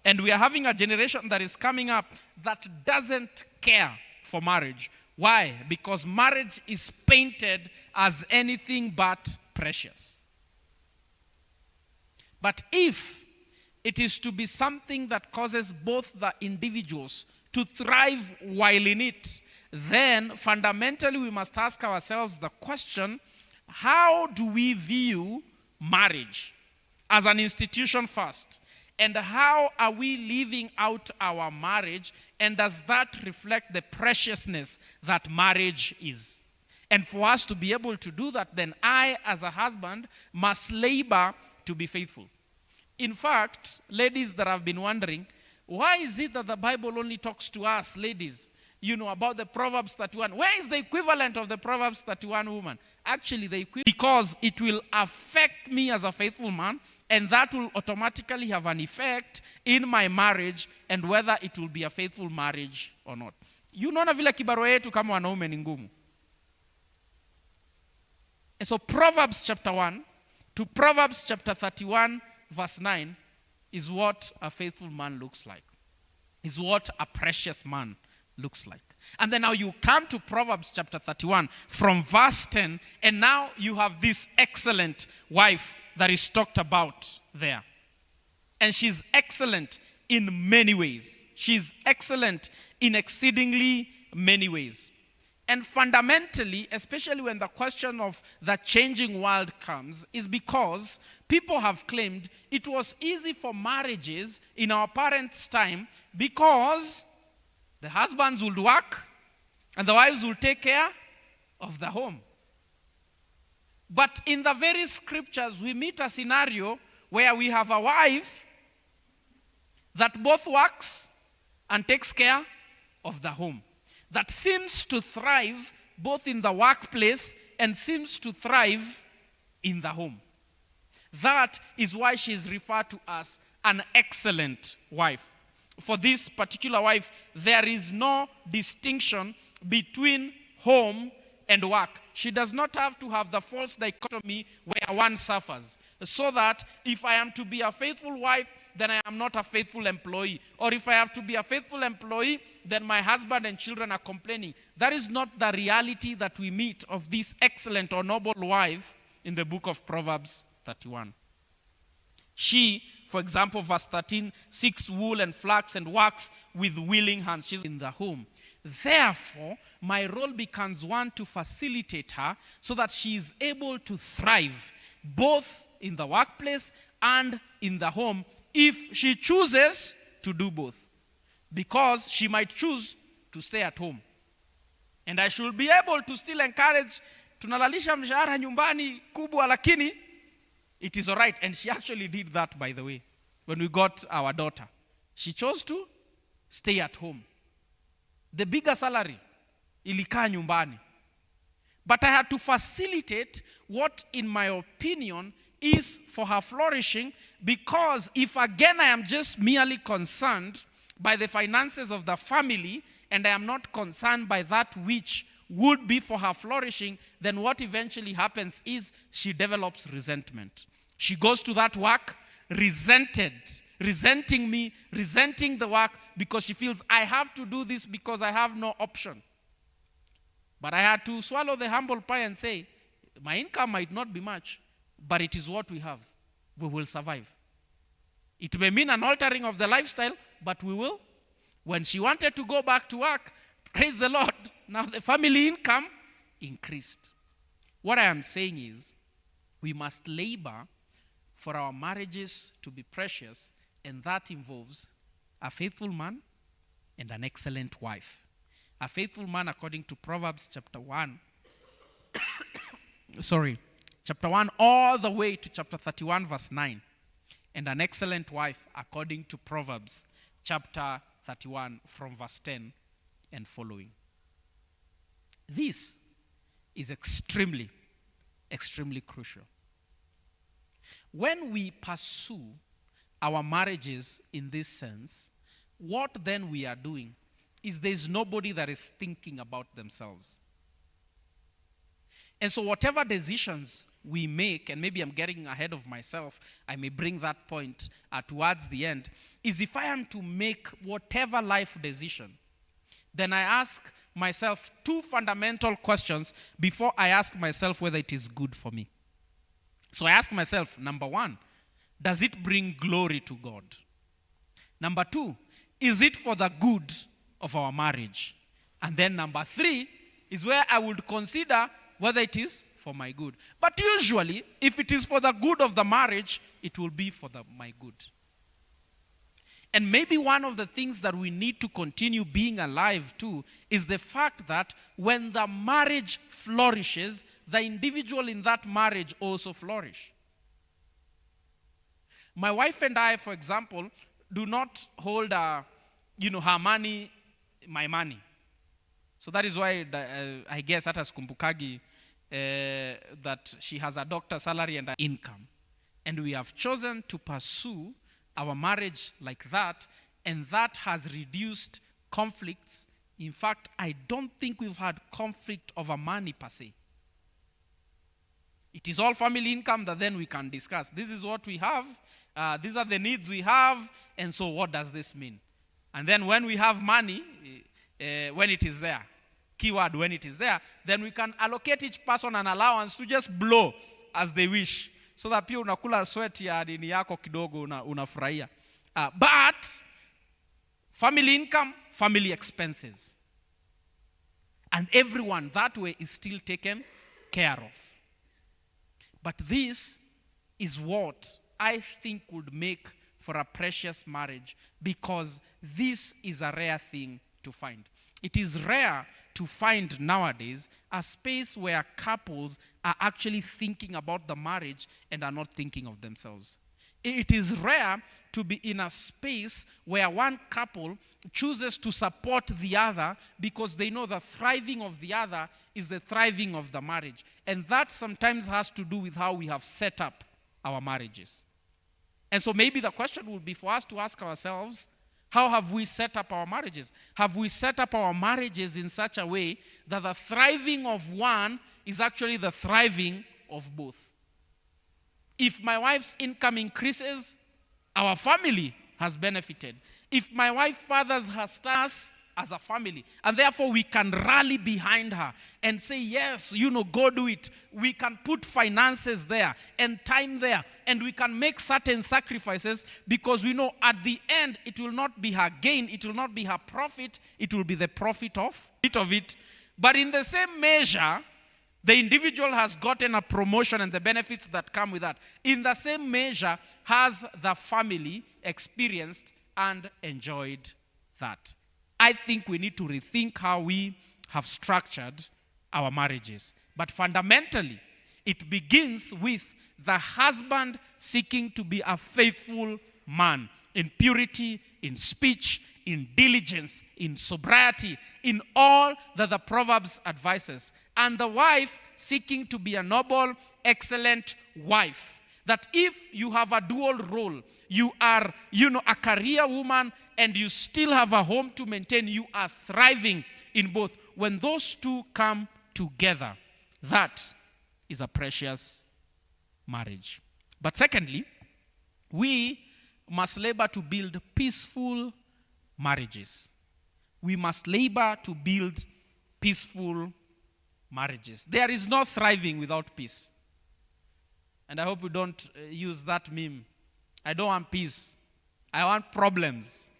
And we are having a generation that is coming up that doesn't care for marriage. Why? Because marriage is painted as anything but precious. But if it is to be something that causes both the individuals to thrive while in it, then fundamentally we must ask ourselves the question, how do we view marriage as an institution first? And how are we living out our marriage? And does that reflect the preciousness that marriage is? And for us to be able to do that, then I, as a husband, must labor to be faithful. In fact, ladies that have been wondering, why is it that the Bible only talks to us, ladies, about the Proverbs 31? Where is the equivalent of the Proverbs 31 woman? Actually, because it will affect me as a faithful man, and that will automatically have an effect in my marriage and whether it will be a faithful marriage or not. Unaona vile kibarua yetu kama wanaume ni ngumu. And so Proverbs chapter 1 to Proverbs chapter 31 verse 9 is what a faithful man looks like. Is what a precious man looks like. And then now you come to Proverbs chapter 31 from verse 10, and now you have this excellent wife that is talked about there. And she's excellent in many ways. She's excellent in exceedingly many ways. And fundamentally, especially when the question of the changing world comes, is because people have claimed it was easy for marriages in our parents' time because the husbands would work and the wives will take care of the home. But in the very scriptures, we meet a scenario where we have a wife that both works and takes care of the home, that seems to thrive both in the workplace and seems to thrive in the home. That is why she is referred to as an excellent wife. For this particular wife, there is no distinction between home and work. She does not have to have the false dichotomy where one suffers. So that if I am to be a faithful wife, then I am not a faithful employee. Or if I have to be a faithful employee, then my husband and children are complaining. That is not the reality that we meet of this excellent or noble wife in the book of Proverbs 31. She, for example, verse 13, seeks wool and flax and works with willing hands. She's in the home. Therefore, my role becomes one to facilitate her so that she is able to thrive both in the workplace and in the home if she chooses to do both. Because she might choose to stay at home. And I should be able to still encourage, tunalalisha mshahara nyumbani kubwa lakini it is all right. And she actually did that, by the way, when we got our daughter. She chose to stay at home. The bigger salary, ilikaa nyumbani. But I had to facilitate what, in my opinion, is for her flourishing, because if again I am just merely concerned by the finances of the family and I am not concerned by that which would be for her flourishing, then what eventually happens is she develops resentment. She goes to that work resenting me, resenting the work, because she feels I have to do this because I have no option. But I had to swallow the humble pie and say, my income might not be much, but it is what we have. We will survive. It may mean an altering of the lifestyle, but we will. When she wanted to go back to work, praise the Lord, now the family income increased. What I am saying is, we must labor for our marriages to be precious, and that involves a faithful man and an excellent wife. A faithful man according to Proverbs chapter 1. Chapter 1 all the way to chapter 31 verse 9. And an excellent wife according to Proverbs chapter 31 from verse 10 and following. This is extremely, extremely crucial. When we pursue our marriages in this sense, what then we are doing is there's nobody that is thinking about themselves. And so whatever decisions we make, and maybe I'm getting ahead of myself, I may bring that point towards the end, is if I am to make whatever life decision, then I ask myself two fundamental questions before I ask myself whether it is good for me. So I ask myself, number one, does it bring glory to God? Number two, is it for the good of our marriage? And then number three is where I would consider whether it is for my good. But usually, if it is for the good of the marriage, it will be for my good. And maybe one of the things that we need to continue being alive to is the fact that when the marriage flourishes, the individual in that marriage also flourish. My wife and I, for example, do not hold her money, my money. So that is why I guess at Kumbukagi that she has a doctor's salary and an income. And we have chosen to pursue our marriage like that, and that has reduced conflicts. In fact, I don't think we've had conflict over money per se. It is all family income that then we can discuss. This is what we have. These are the needs we have. And so what does this mean? And then when we have money, when it is there, keyword when it is there, then we can allocate each person an allowance to just blow as they wish. So that pia unakula sweat ya dini yako kidogo unafurahia. But family income, family expenses. And everyone that way is still taken care of. But this is what I think would make for a precious marriage, because this is a rare thing to find. It is rare to find nowadays a space where couples are actually thinking about the marriage and are not thinking of themselves. It is rare to be in a space where one couple chooses to support the other because they know the thriving of the other is the thriving of the marriage. And that sometimes has to do with how we have set up our marriages. And so maybe the question would be for us to ask ourselves, how have we set up our marriages? Have we set up our marriages in such a way that the thriving of one is actually the thriving of both? If my wife's income increases, our family has benefited. If my wife fathers her us as a family, and therefore we can rally behind her and say, yes, go do it. We can put finances there and time there, and we can make certain sacrifices because we know at the end it will not be her gain, it will not be her profit, it will be the profit of it. But in the same measure, the individual has gotten a promotion and the benefits that come with that. In the same measure, has the family experienced and enjoyed that. I think we need to rethink how we have structured our marriages. But fundamentally, it begins with the husband seeking to be a faithful man in purity, in speech, in diligence, in sobriety, in all that the Proverbs advises. And the wife seeking to be a noble, excellent wife. That if you have a dual role, you are, a career woman and you still have a home to maintain, you are thriving in both. When those two come together, that is a precious marriage. But secondly, we must labor to build peaceful marriages. We must labor to build peaceful marriages. There is no thriving without peace. And I hope we don't use that meme. I don't want peace. I want problems.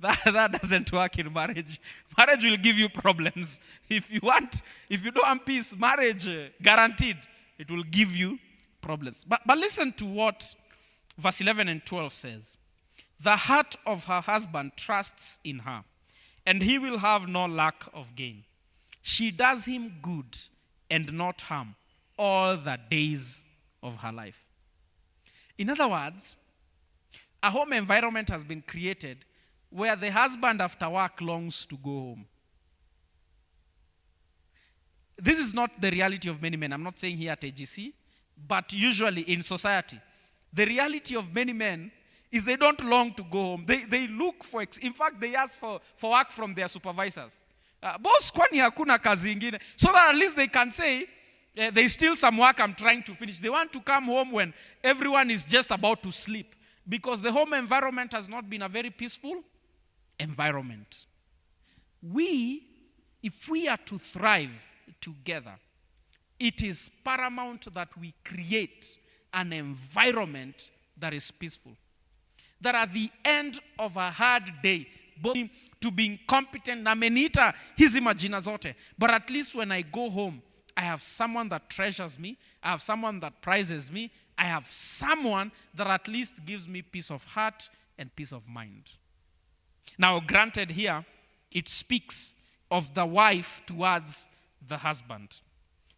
That doesn't work in marriage. Marriage will give you problems. If you don't want peace, marriage guaranteed, it will give you problems. But listen to what verse 11 and 12 says. The heart of her husband trusts in her, and he will have no lack of gain. She does him good and not harm all the days of her life. In other words, a home environment has been created where the husband after work longs to go home. This is not the reality of many men. I'm not saying here at AGC, but usually in society. The reality of many men is they don't long to go home. They look for, in fact, they ask for work from their supervisors. Boss, kwani hakuna kazi ingine? So that at least they can say, There's still some work I'm trying to finish. They want to come home when everyone is just about to sleep because the home environment has not been a very peaceful environment. If we are to thrive together, it is paramount that we create an environment that is peaceful. That at the end of a hard day, both to being competent, ameniita hizi majina zote, but at least when I go home, I have someone that treasures me. I have someone that prizes me. I have someone that at least gives me peace of heart and peace of mind. Now, granted here, it speaks of the wife towards the husband,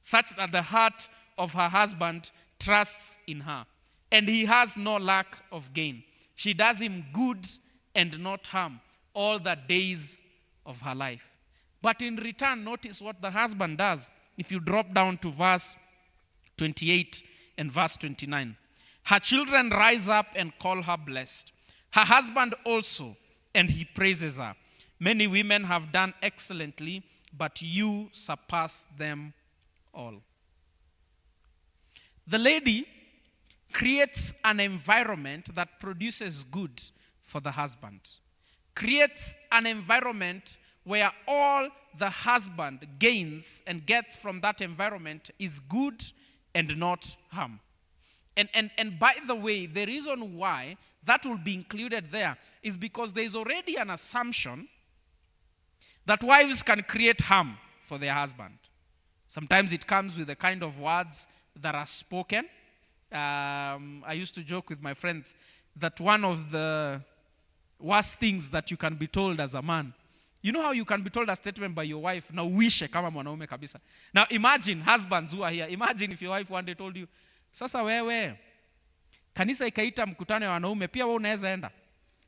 such that the heart of her husband trusts in her, and he has no lack of gain. She does him good and not harm all the days of her life. But in return, notice what the husband does. If you drop down to verse 28 and verse 29. Her children rise up and call her blessed. Her husband also, and he praises her. Many women have done excellently, but you surpass them all. The lady creates an environment that produces good for the husband. Creates an environment where all the husband gains and gets from that environment is good and not harm. And by the way, the reason why that will be included there is because there is already an assumption that wives can create harm for their husband. Sometimes it comes with the kind of words that are spoken. I used to joke with my friends that one of the worst things that you can be told as a man, you know how you can be told a statement by your wife, na uishe kama mwanaume kabisa. Now imagine, husbands who are here, imagine if your wife one day told you, sasa wewe, kanisa ikaita mkutano ya wanaume, pia wewe unaweza enda.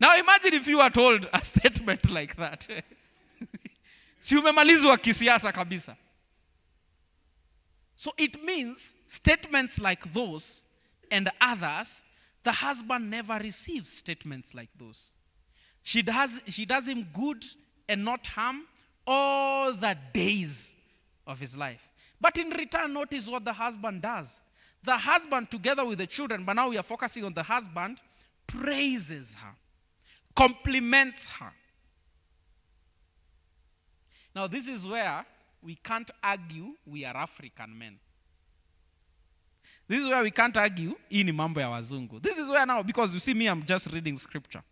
Now imagine if you are told a statement like that. Si umemalizwa kisiasa kabisa. So it means statements like those and others, the husband never receives statements like those. She does him good and not harm all the days of his life. But in return, notice what the husband does. The husband, together with the children, but now we are focusing on the husband, praises her, compliments her. Now, this is where we can't argue we are African men. This is where we can't argue, hii ni mambo ya wazungu. This is where now, because you see me, I'm just reading scripture.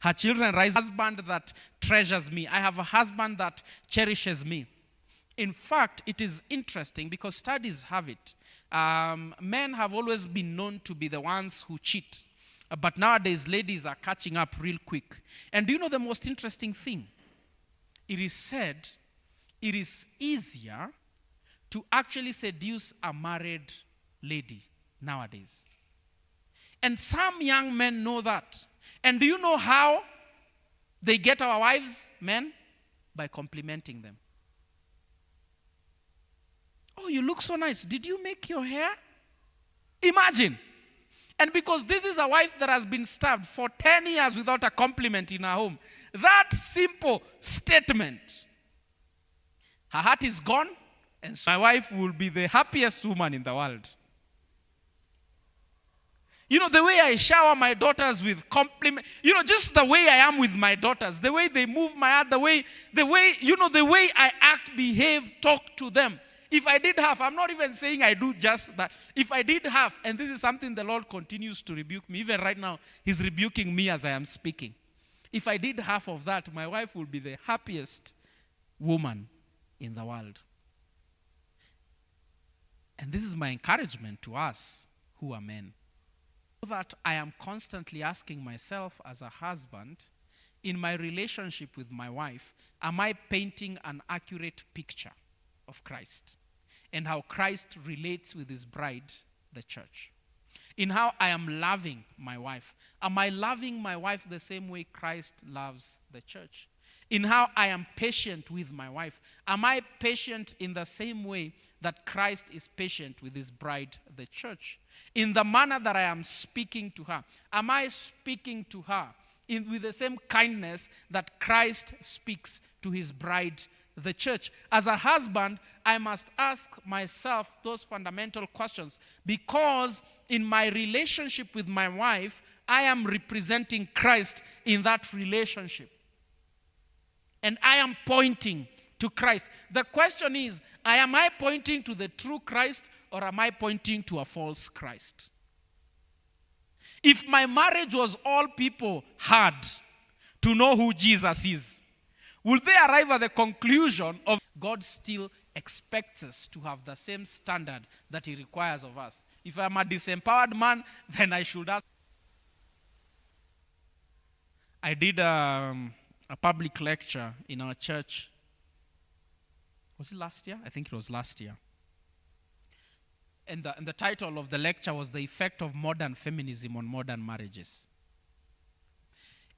Her children rise, husband that treasures me. I have a husband that cherishes me. In fact, it is interesting because studies have it. Men have always been known to be the ones who cheat. But nowadays, ladies are catching up real quick. And do you know the most interesting thing? It is said it is easier to actually seduce a married lady nowadays. And some young men know that. And do you know how they get our wives, men? By complimenting them. Oh, you look so nice. Did you make your hair? Imagine. And because this is a wife that has been starved for 10 years without a compliment in her home, that simple statement, her heart is gone, and so my wife will be the happiest woman in the world. You know, the way I shower my daughters with compliment, you know, just the way I am with my daughters, the way they move my heart, the way, you know, the way I act, behave, talk to them. If I did half, I'm not even saying I do just that. If I did half, and this is something the Lord continues to rebuke me, even right now, He's rebuking me as I am speaking. If I did half of that, my wife will be the happiest woman in the world. And this is my encouragement to us who are men. That I am constantly asking myself as a husband, in my relationship with my wife, am I painting an accurate picture of Christ and how Christ relates with his bride, the church? In how I am loving my wife, am I loving my wife the same way Christ loves the church? In how I am patient with my wife, am I patient in the same way that Christ is patient with his bride, the church? In the manner that I am speaking to her, am I speaking to her with the same kindness that Christ speaks to his bride, the church. As a husband, I must ask myself those fundamental questions, because in my relationship with my wife, I am representing Christ in that relationship. And I am pointing to Christ. The question is, am I pointing to the true Christ, or am I pointing to a false Christ? If my marriage was all people had to know who Jesus is, will they arrive at the conclusion of God still expects us to have the same standard that he requires of us? If I'm a disempowered man, then I should ask. I did a public lecture in our church. Was it last year? I think it was last year. And the title of the lecture was The Effect of Modern Feminism on Modern Marriages.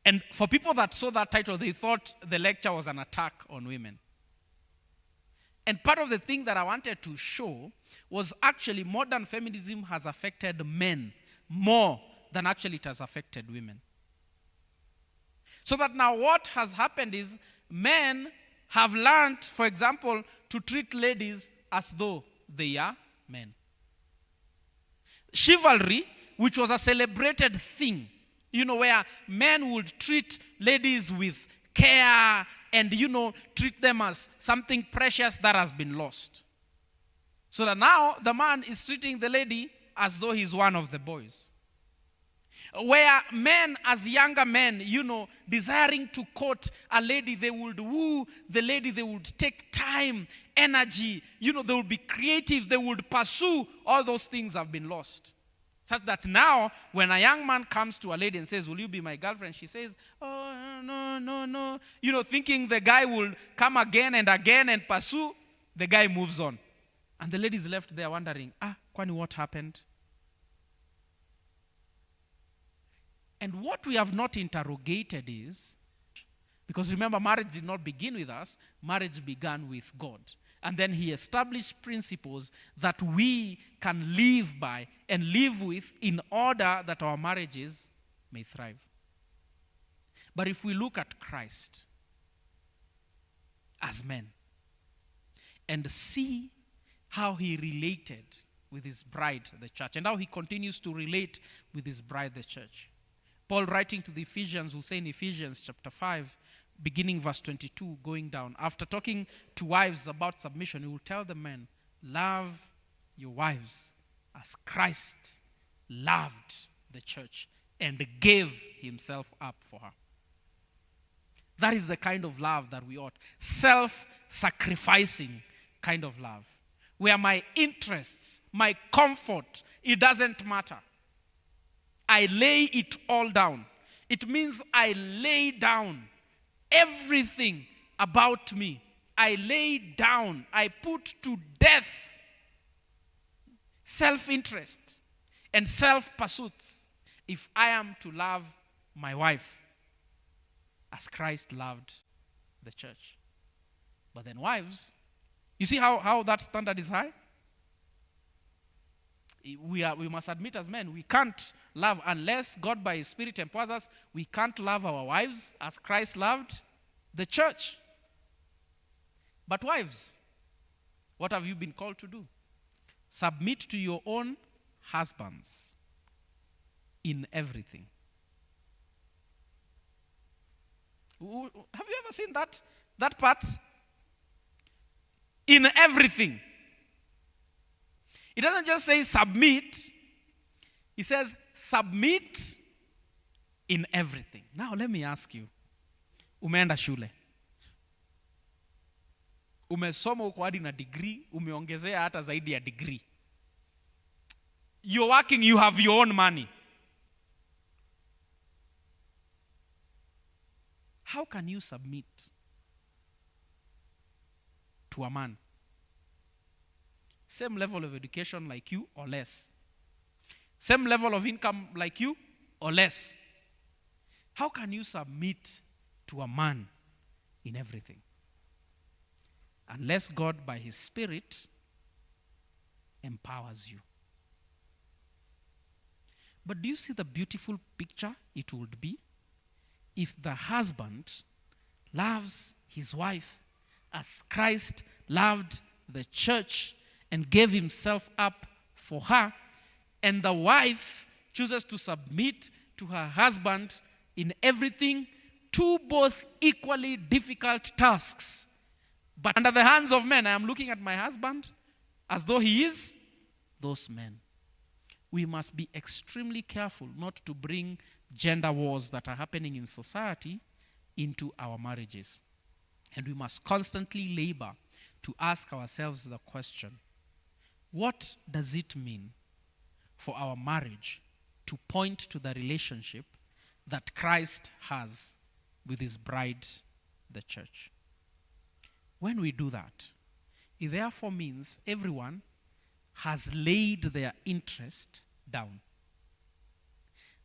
And for people that saw that title, they thought the lecture was an attack on women. And part of the thing that I wanted to show was actually modern feminism has affected men more than actually it has affected women. So that now what has happened is men have learned, for example, to treat ladies as though they are men. Chivalry, which was a celebrated thing, where men would treat ladies with care and, treat them as something precious that has been lost. So that now the man is treating the lady as though he's one of the boys. Where men, as younger men, desiring to court a lady, they would woo the lady, they would take time, energy, they would be creative, they would pursue. All those things have been lost. Such that now, when a young man comes to a lady and says, will you be my girlfriend? She says, oh, no. Thinking the guy will come again and pursue, the guy moves on. And the lady's left there wondering, kwani what happened? And what we have not interrogated is, because remember, marriage did not begin with us, marriage began with God. And then he established principles that we can live by and live with in order that our marriages may thrive. But if we look at Christ as men and see how he related with his bride, the church, and how he continues to relate with his bride, the church. Paul, writing to the Ephesians, will say in Ephesians chapter 5, beginning verse 22, going down, after talking to wives about submission, he will tell the men, love your wives as Christ loved the church and gave himself up for her. That is the kind of love that we ought. Self-sacrificing kind of love. Where my interests, my comfort, it doesn't matter. I lay it all down. It means I lay down everything about me. I lay down, I put to death self-interest and self-pursuits if I am to love my wife as Christ loved the church. But then wives, you see how that standard is high? We must admit as men, we can't love unless God by his Spirit empowers us. We can't love our wives as Christ loved the church. But wives, what have you been called to do? Submit to your own husbands in everything. Have you ever seen that part? In everything. It doesn't just say submit. It says submit in everything. Now let me ask you. Umeenda shule. Umesoma uko hadi na degree, umeongezea hata zaidi ya degree. You're working, you have your own money. How can you submit to a man? Same level of education like you or less. Same level of income like you or less. How can you submit to a man in everything? Unless God by his Spirit empowers you. But do you see the beautiful picture it would be if the husband loves his wife as Christ loved the church and gave himself up for her, and the wife chooses to submit to her husband in everything, two both equally difficult tasks. But under the hands of men, I am looking at my husband as though he is those men. We must be extremely careful not to bring gender wars that are happening in society into our marriages. And we must constantly labor to ask ourselves the question, what does it mean for our marriage to point to the relationship that Christ has with his bride, the church? When we do that, it therefore means everyone has laid their interest down.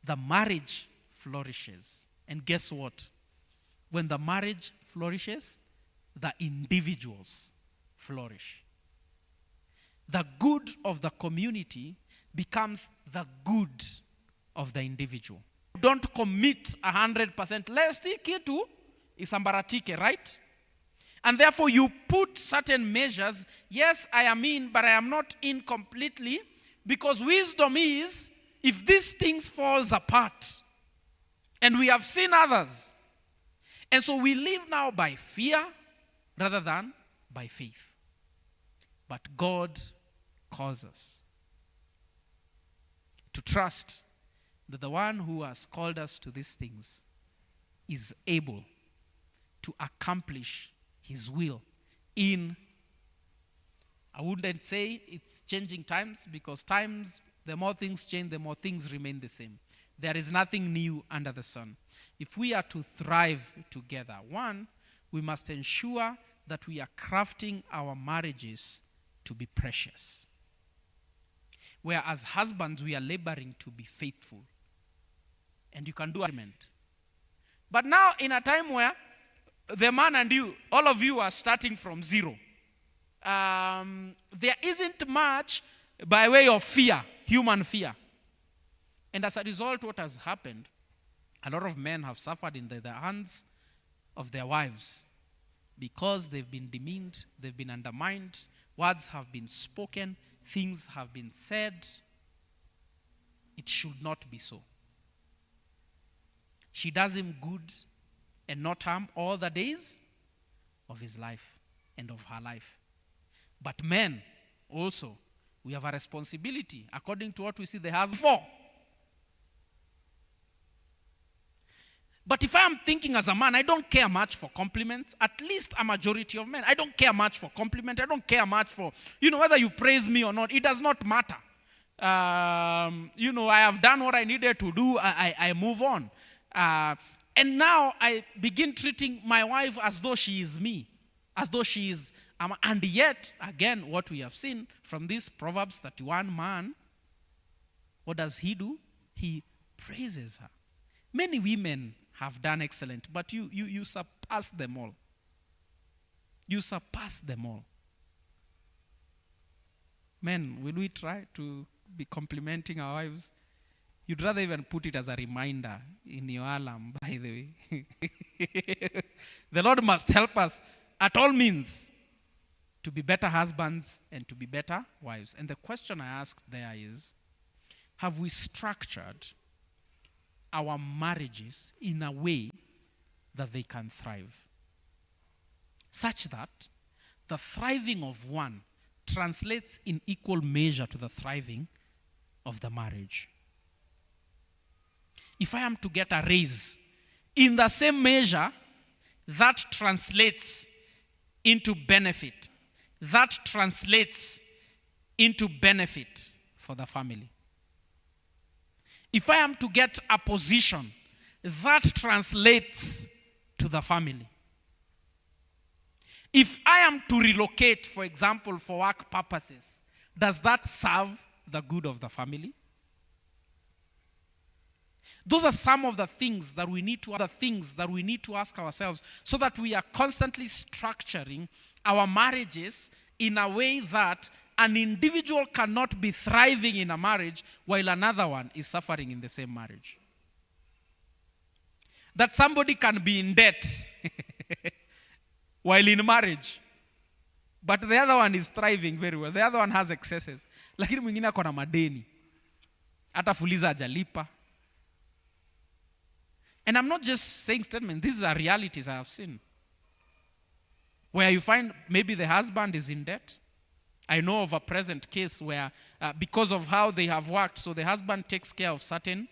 The marriage flourishes. And guess what? When the marriage flourishes, the individuals flourish. The good of the community becomes the good of the individual. Don't commit 100%. Lest kitu isambaratike, right? And therefore you put certain measures. Yes, I am in, but I am not in completely. Because wisdom is, if these things falls apart, and we have seen others. And so we live now by fear rather than by faith. But God calls us to trust that the one who has called us to these things is able to accomplish his will in, I wouldn't say it's changing times, because times, the more things change, the more things remain the same. There is nothing new under the sun. If we are to thrive together, one, we must ensure that we are crafting our marriages to be precious. Where as husbands, we are laboring to be faithful. And you can do agreement. But now in a time where the man and you, all of you are starting from zero. There isn't much by way of fear, human fear. And as a result, what has happened, a lot of men have suffered in the hands of their wives because they've been demeaned, they've been undermined, words have been spoken, things have been said. It should not be so. She does him good and not harm all the days of his life and of her life. But men also, we have a responsibility according to what we see the husband for. But if I am thinking as a man, I don't care much for compliments. At least a majority of men. I don't care much for compliment. I don't care much for, whether you praise me or not. It does not matter. I have done what I needed to do. I move on. And now I begin treating my wife as though she is me. As though she is, and yet, again, what we have seen from this Proverbs 31 man, what does he do? He praises her. Many women have done excellent, but you surpass them all. You surpass them all. Men, will we try to be complimenting our wives? You'd rather even put it as a reminder in your alarm, by the way. The Lord must help us at all means to be better husbands and to be better wives. And the question I ask there is, have we structured our marriages in a way that they can thrive? Such that the thriving of one translates in equal measure to the thriving of the marriage. If I am to get a raise, in the same measure, that translates into benefit. That translates into benefit for the family. If I am to get a position, that translates to the family. If I am to relocate, for example, for work purposes, does that serve the good of the family? Those are some of the things that we need to ask ourselves, so that we are constantly structuring our marriages in a way that an individual cannot be thriving in a marriage while another one is suffering in the same marriage. That somebody can be in debt while in marriage. But the other one is thriving very well. The other one has excesses. Lakini mwingine ako na madeni. Hata fuliza hajalipa. And I'm not just saying statements. These are realities I have seen. Where you find maybe the husband is in debt. I know of a present case where because of how they have worked, so the husband takes care of certain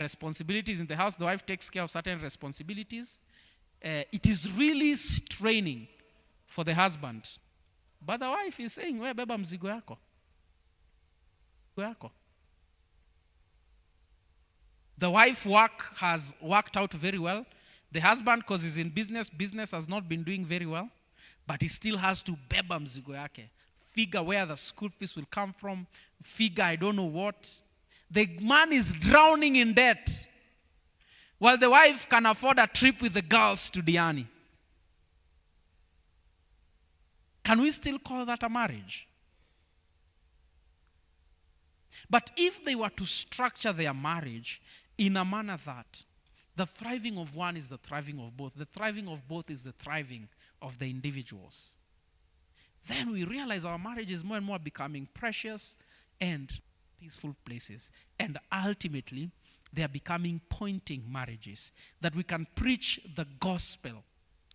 responsibilities in the house. The wife takes care of certain responsibilities. It is really straining for the husband. But the wife is saying, we beba mzigo yako. The wife has worked out very well. The husband, because he's in business has not been doing very well. But he still has to beba mzigo yake. Figure where the school fees will come from. Figure I don't know what. The man is drowning in debt. While the wife can afford a trip with the girls to Diani. Can we still call that a marriage? But if they were to structure their marriage in a manner that the thriving of one is the thriving of both, the thriving of both is the thriving of the individuals, then we realize our marriage is more and more becoming precious and peaceful places. And ultimately, they are becoming pointing marriages. That we can preach the gospel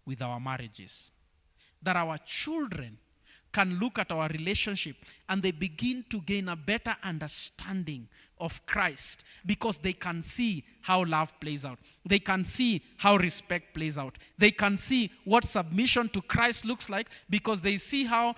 with our marriages. That our children can look at our relationship and they begin to gain a better understanding of Christ because they can see how love plays out. They can see how respect plays out. They can see what submission to Christ looks like because they see how